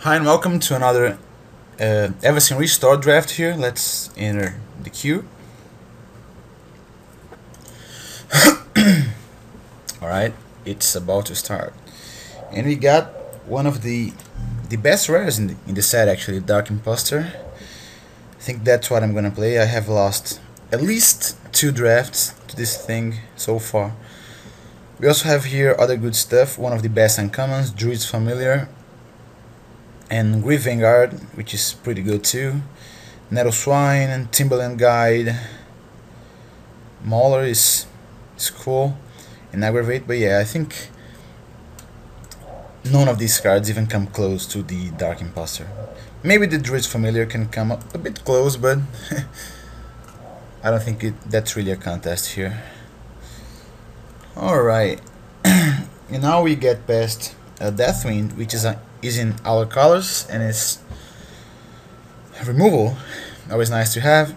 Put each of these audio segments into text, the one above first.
Hi and welcome to another Avacyn Restore draft here. Let's enter the queue. Alright, it's about to start. And we got one of the best rares in the set actually, Dark Imposter. I think that's what I'm gonna play. I have lost at least 2 drafts to this thing so far. We also have here other good stuff, one of the best uncommons, Druid's Familiar, and Grief Vanguard, which is pretty good too. Nettle Swine and Timberland Guide. Mauler is cool, and Aggravate, but yeah, I think none of these cards even come close to the Dark Imposter. Maybe the Druid's Familiar can come up a bit close, but I don't think that's really a contest here. Alright, and now we get past Deathwind, which is in our colors and is removal. Always nice to have.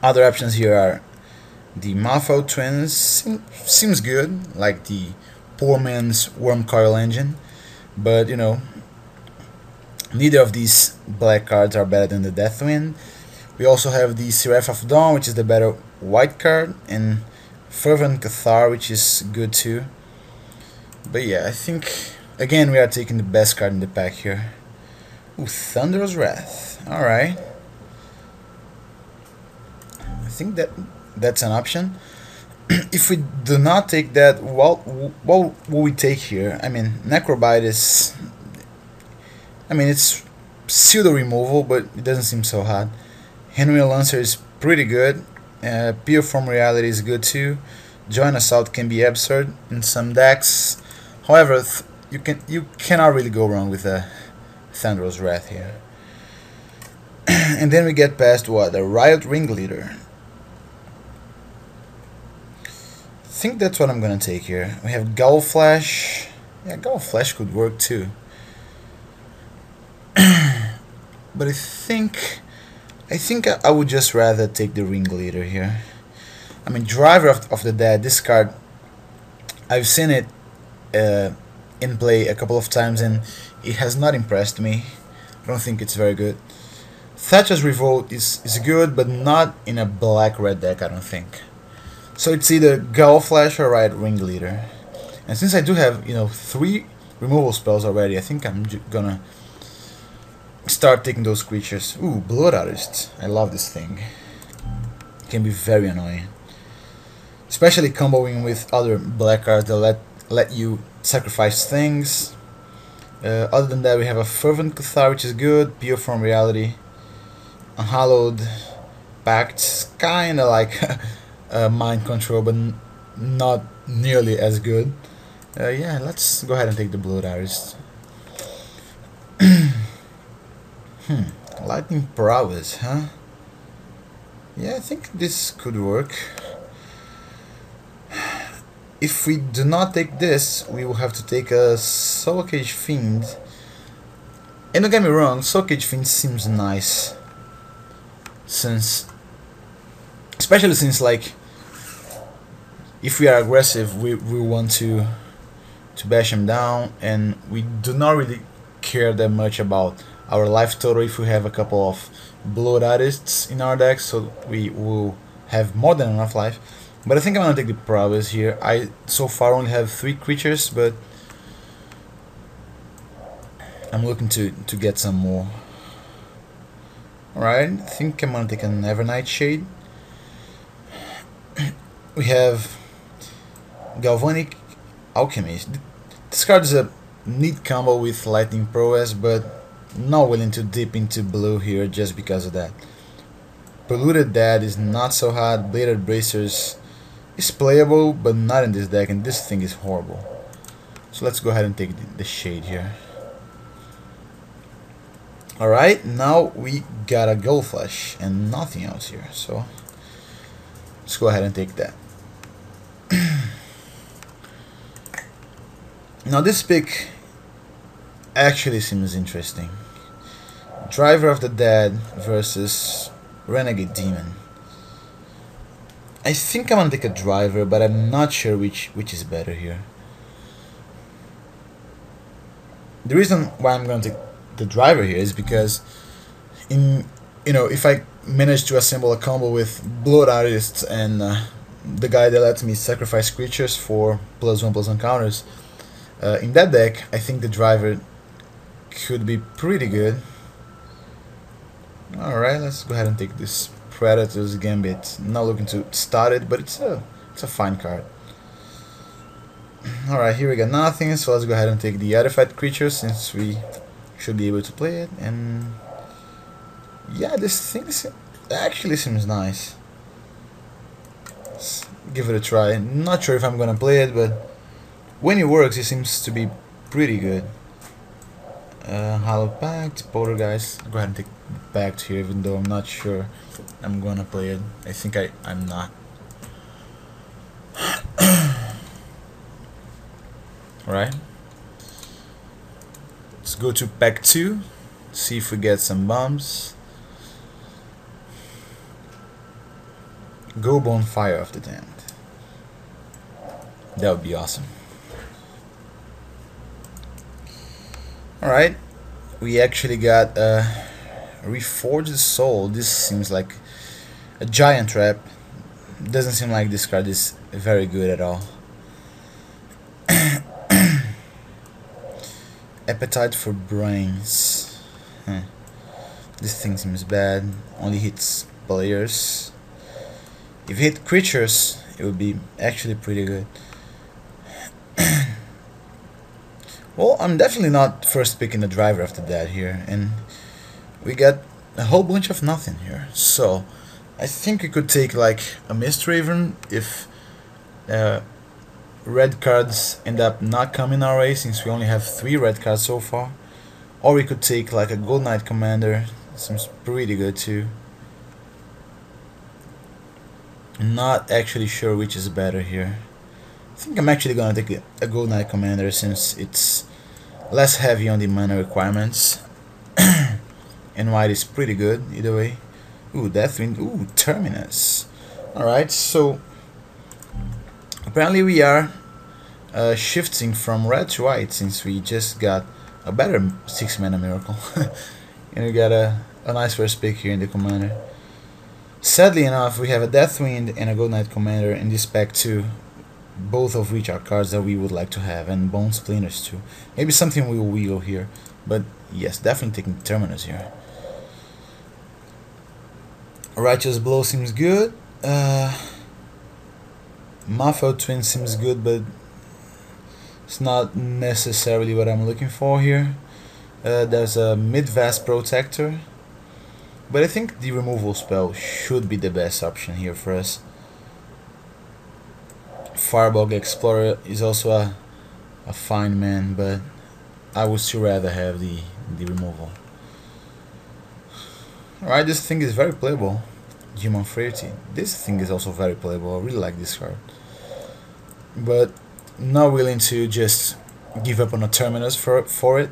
Other options here are the Malfoy Twins, seems good, like the poor man's Worm Coil Engine, but you know, neither of these black cards are better than the Deathwind. We also have the Seraph of Dawn, which is the better white card, and Fervent Cathar, which is good too. But yeah, I think again we are taking the best card in the pack here. Ooh, Thunderous Wrath. Alright. I think that's an option. If we do not take that, what will we take here? I mean, Necrobite is... I mean, it's pseudo removal, but it doesn't seem so hot. Henry Lancer is pretty good. Pure from Reality is good too. Joint Assault can be absurd in some decks. However, you cannot really go wrong with a Thunderous Wrath here. And then we get past what? The Riot Ringleader. I think that's what I'm gonna take here. We have Gull Flash. Yeah, Gull Flash could work too. But I think I would just rather take the Ringleader here. I mean, Driver of the Dead, this card, I've seen it in play a couple of times and it has not impressed me. I don't think it's very good. Thatcher's Revolt is good, but not in a black-red deck, I don't think. So it's either Gull Flash or Riot Ringleader. And since I do have, 3 removal spells already, I think I'm gonna start taking those creatures. Ooh, Blood Artist. I love this thing. It can be very annoying, especially comboing with other black cards that let you sacrifice things. Other than that, we have a Fervent Cathar, which is good. Pure from Reality. Unhallowed Pact, kinda like Mind Control, but not nearly as good. Yeah, let's go ahead and take the Blood Artist. Lightning Prowess, huh? Yeah, I think this could work. If we do not take this, we will have to take a Soul Cage Fiend. And don't get me wrong, Soul Cage Fiend seems nice. Especially since, like, if we are aggressive, we want to bash him down, and we do not really care that much about our life total if we have a couple of Blood Artists in our deck, so we will have more than enough life. But I think I'm gonna take the Prowess here. I so far only have 3 creatures, but I'm looking to get some more. Alright, I think I'm gonna take an Evernight Shade. We have Galvanic Alchemist. This card is a neat combo with Lightning Prowess, but not willing to dip into blue here just because of that. Polluted Dad is not so hot. Bladed Bracers is playable, but not in this deck, and this thing is horrible. So let's go ahead and take the Shade here. Alright, now we got a Gull Flash and nothing else here, so let's go ahead and take that. Now this pick actually seems interesting. Driver of the Dead versus Renegade Demon. I think I'm gonna take a Driver, but I'm not sure which is better here. The reason why I'm going to the driver here is because in if I manage to assemble a combo with Blood Artist and the guy that lets me sacrifice creatures for +1/+1 counters, in that deck I think the driver could be pretty good. Alright, let's go ahead and take this Predator's Gambit. Not looking to start it, but it's a fine card. Alright, here we got nothing, so let's go ahead and take the Artifact creature since we should be able to play it. And yeah, this thing actually seems nice. Let's give it a try. Not sure if I'm gonna play it, but when it works, it seems to be pretty good. Hollow Pact, Poltergeist. I'll go ahead and take the Pact here, even though I'm not sure I'm gonna play it. I think I'm not. Right. Let's go to pack 2, see if we get some bombs. Go Bonfire of the Damned. That would be awesome. Alright, we actually got Reforged Soul. This seems like a giant trap. Doesn't seem like this card is very good at all. Appetite for Brains. This thing seems bad. Only hits players. If it hit creatures, it would be actually pretty good. Well, I'm definitely not first picking the driver after that here, and we got a whole bunch of nothing here. So I think we could take like a Mistraven if red cards end up not coming our way, since we only have 3 red cards so far. Or we could take like a Gold Knight Commander. Seems pretty good too. I'm not actually sure which is better here. I think I'm actually gonna take a Gold Knight Commander since it's less heavy on the mana requirements. And white is pretty good either way. Ooh, Deathwind. Ooh, Terminus. Alright, so apparently we are shifting from red to white since we just got a better 6 mana miracle. And we got a nice first pick here in the commander. Sadly enough, we have a Deathwind and a Gold Knight Commander in this pack too, both of which are cards that we would like to have, and Bone Splinters too. Maybe something we will wheel here, but yes, definitely taking Terminus here. Righteous Blow seems good. Muffled Twin seems good, but it's not necessarily what I'm looking for here. There's a Midvast Protector, but I think the removal spell should be the best option here for us. Firebug Explorer is also a fine man, but I would still rather have the removal. Alright, this thing is very playable. Human Frailty. This thing is also very playable. I really like this card. But not willing to just give up on a Terminus for it.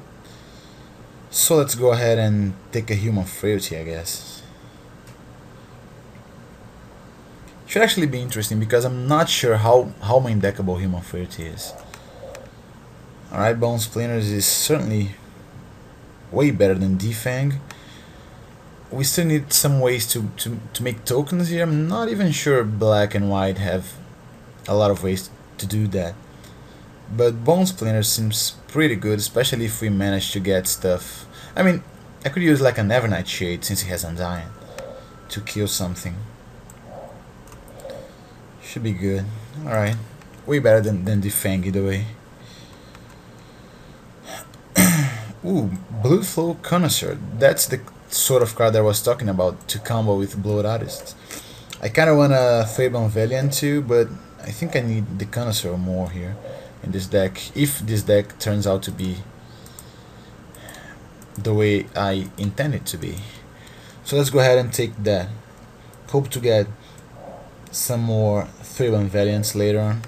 So let's go ahead and take a Human Frailty, I guess. Should actually be interesting because I'm not sure how main deckable Human Frailty is. Alright, Bone Splinters is certainly way better than Defang. We still need some ways to make tokens here. I'm not even sure black and white have a lot of ways to do that. But Bone Splinter seems pretty good, especially if we manage to get stuff. I mean, I could use like an Evernight Shade since he has Undying to kill something. Should be good. Alright. Way better than Defang either way. Ooh, Bloodflow Connoisseur. That's the sort of card that I was talking about to combo with Blood Artists. I kinda want a Fablon Valiant too, but I think I need the Connoisseur more here in this deck, if this deck turns out to be the way I intend it to be. So let's go ahead and take that. Hope to get some more Fablon Valiants later on.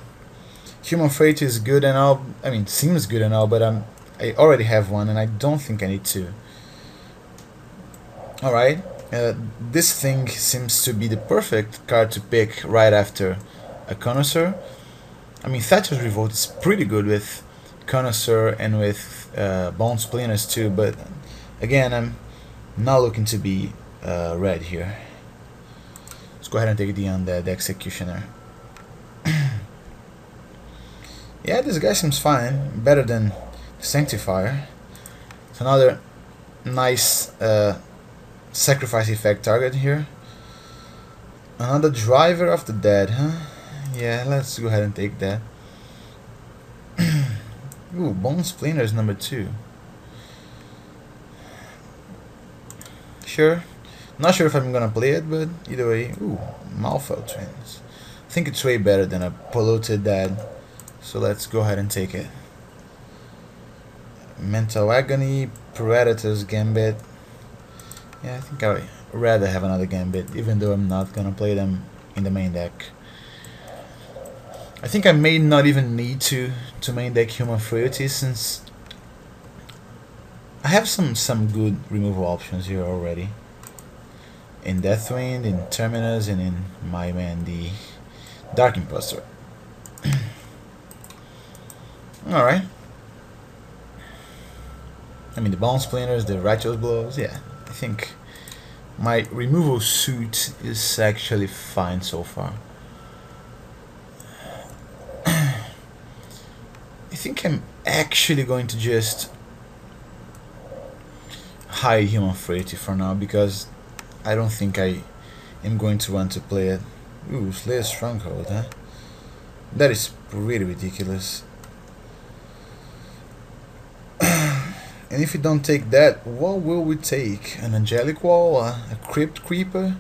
Human Fate is good and all, I mean, seems good and all, but I already have one and I don't think I need two. Alright, this thing seems to be the perfect card to pick right after a Connoisseur. I mean, Thatcher's Revolt is pretty good with Connoisseur and with Bone Splinters too, but Again, I'm not looking to be red here. Let's go ahead and take the Undead Executioner. Yeah, this guy seems fine. Better than the Sanctifier. It's another nice sacrifice effect target here. Another Driver of the Dead, huh? Yeah, let's go ahead and take that. Ooh, Bone Splinters number 2. Sure. Not sure if I'm gonna play it, but either way. Ooh, Malfoil Twins. I think it's way better than a Polluted Dead. So let's go ahead and take it. Mental Agony, Predator's Gambit. Yeah, I think I'd rather have another Gambit, even though I'm not gonna play them in the main deck. I think I may not even need to main deck Human Frailty, since I have some good removal options here already. In Deathwind, in Terminus, and in my man, the Dark Imposter. Alright. I mean, the Bone Splinters, the Righteous Blows, yeah. I think my removal suit is actually fine so far. I think I'm actually going to just hide Human Frailty for now, because I don't think I am going to want to play it. Ooh, Slayer's Stronghold, huh? That is pretty ridiculous. And if we don't take that, what will we take? An Angelic Wall? A Crypt Creeper?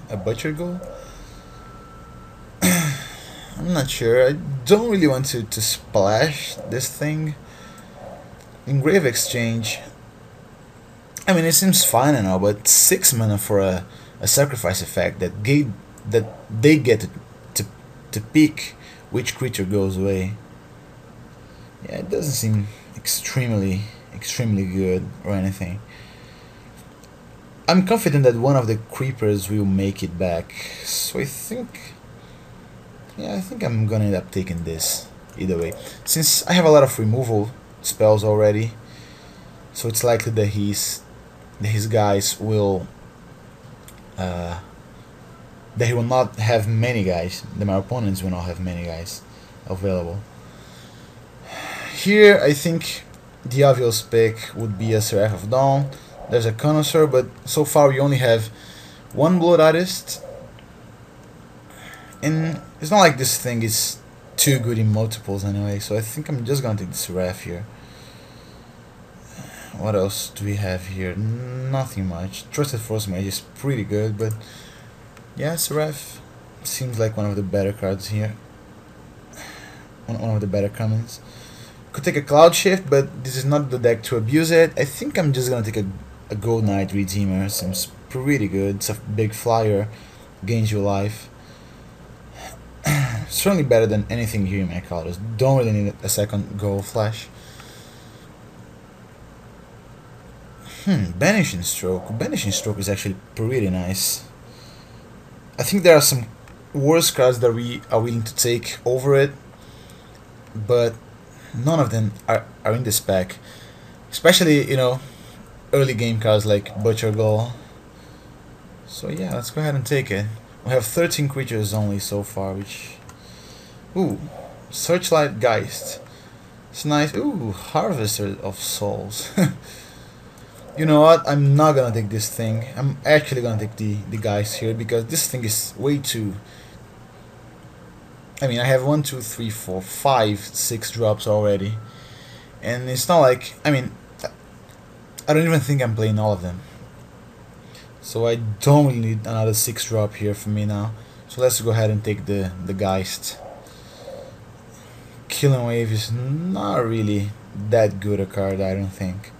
A Butcher Ghoul? I'm not sure. I don't really want to splash this thing. Engrave Exchange. I mean, it seems fine and all, but 6 mana for a sacrifice effect that they get to pick which creature goes away. Yeah, it doesn't seem extremely good or anything. I'm confident that one of the creepers will make it back, so I think I'm gonna end up taking this either way, since I have a lot of removal spells already. So it's likely that his guys will that he will not have many guys. That my opponents will not have many guys available. Here, I think the obvious pick would be a Seraph of Dawn. There's a Connoisseur, but so far we only have one Blood Artist. And it's not like this thing is too good in multiples anyway, so I think I'm just gonna take the Seraph here. What else do we have here? Nothing much. Trusted Force Mage is pretty good, but yeah, Seraph seems like one of the better cards here. One of the better commons. Could take a Cloud Shift, but this is not the deck to abuse it. I think I'm just gonna take a Gold Knight Redeemer. Seems pretty good. It's a big flyer, gains you life. Certainly better than anything here in my colors. Don't really need a second Gold Flash. Banishing Stroke. Banishing Stroke is actually pretty nice. I think there are some worse cards that we are willing to take over it, but none of them are in this pack. Especially, you know, early game cards like Butcher Ghoul. So yeah, let's go ahead and take it. We have 13 creatures only so far, which... Ooh, Searchlight Geist. It's nice. Ooh, Harvester of Souls. You know what? I'm not gonna take this thing. I'm actually gonna take the Geist here, because this thing is way too... I mean, I have 1, 2, 3, 4, 5, 6 drops already. And it's not like... I mean, I don't even think I'm playing all of them. So I don't really need another 6 drop here for me now. So let's go ahead and take the Geist. Killing Wave is not really that good a card, I don't think.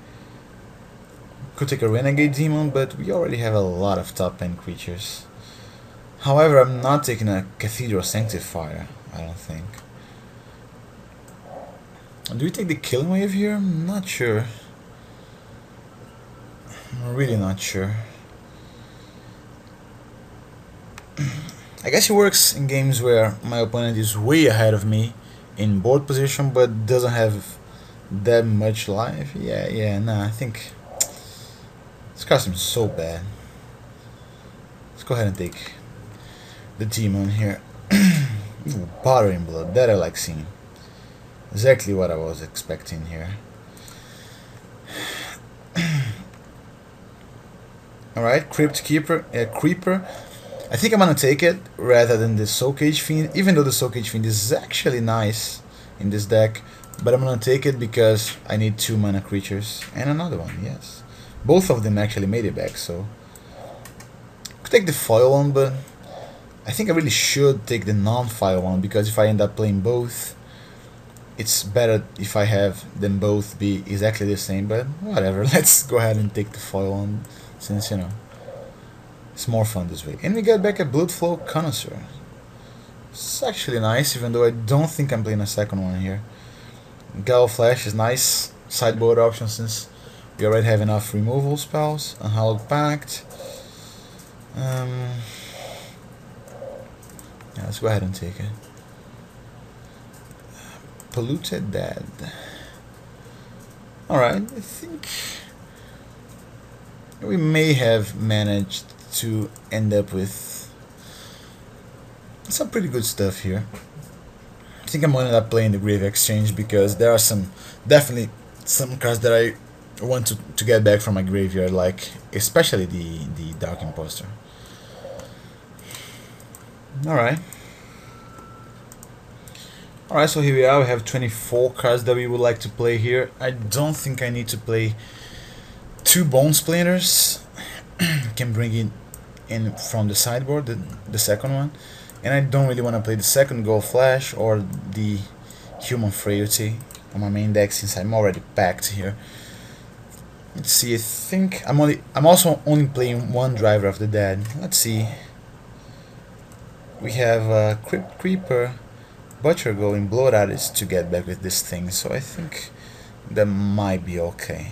Could take a Renegade Demon, but we already have a lot of top end creatures. However, I'm not taking a Cathedral Sanctifier, I don't think. Do we take the Killing Wave here? I'm not sure. I'm really not sure. I guess it works in games where my opponent is way ahead of me in board position, but doesn't have that much life. Yeah, nah, I think this costume's so bad. Let's go ahead and take the demon here. Ooh, Battering Blood, that I like seeing. Exactly what I was expecting here. Alright, Creeper. I think I'm gonna take it rather than the Soul Cage Fiend, even though the Soul Cage Fiend is actually nice in this deck. But I'm gonna take it because I need 2 mana creatures. And another one, yes. Both of them actually made it back, so... Could take the foil one, but... I think I really should take the non-foil one, because if I end up playing both... It's better if I have them both be exactly the same, but whatever. Let's go ahead and take the foil one, since, you know... It's more fun this way. And we get back a Bloodflow Connoisseur. It's actually nice, even though I don't think I'm playing a second one here. Gale Flash is nice sideboard option since we already have enough removal spells. Unhallowed Pact. Yeah, let's go ahead and take it. Polluted Dead. Alright, I think we may have managed to end up with some pretty good stuff here. I think I'm gonna end up playing the Grave Exchange because there are definitely some cards that I want to get back from my graveyard, like especially the Dark Imposter. Alright, so here we are. We have 24 cards that we would like to play here. I don't think I need to play 2 Bone Splinters. Can bring it in from the sideboard, the second one. And I don't really want to play the second Gale Flash or the Human Frailty on my main deck since I'm already packed here. Let's see, I think I'm also only playing 1 Driver of the Dead. Let's see. We have Crypt Creeper, Butcher going Blood Artist to get back with this thing, so I think that might be okay.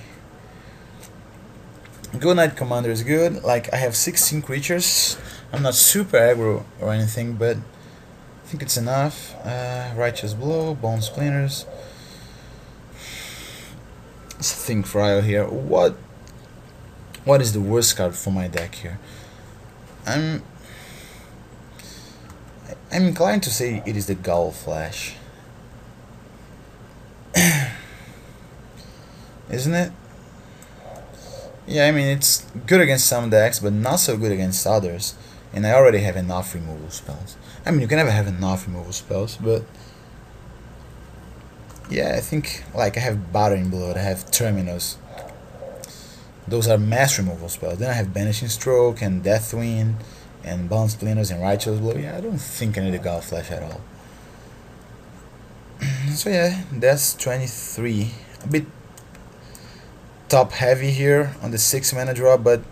Good Night Commander is good. Like, I have 16 creatures. I'm not super aggro or anything, but I think it's enough. Righteous Blow, Bone Splinters. Let's think for Io here. What is the worst card for my deck here? I'm inclined to say it is the Gale Flash. Isn't it? Yeah, I mean, it's good against some decks, but not so good against others. And I already have enough removal spells. I mean, you can never have enough removal spells, but... Yeah, I think, like, I have Battering Blood, I have Terminus. Those are mass removal spells. Then I have Banishing Stroke, and Deathwind, and Bone Splinters, and Righteous Blow. Yeah, I don't think I need a Gale Flash at all. So yeah, that's 23. A bit top heavy here on the 6 mana draw, but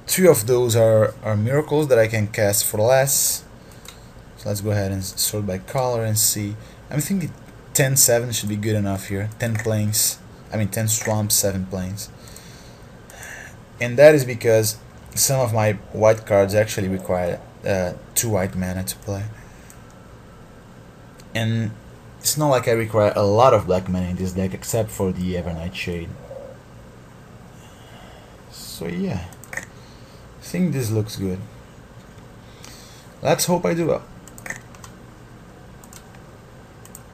3 of those are miracles that I can cast for less. So let's go ahead and sort by color and see. I'm thinking 10-7 should be good enough here. 10 plains, I mean 10 swamps, 7 plains. And that is because some of my white cards actually require 2 white mana to play. And it's not like I require a lot of black mana in this deck except for the Evernight Shade. So yeah, I think this looks good. Let's hope I do well.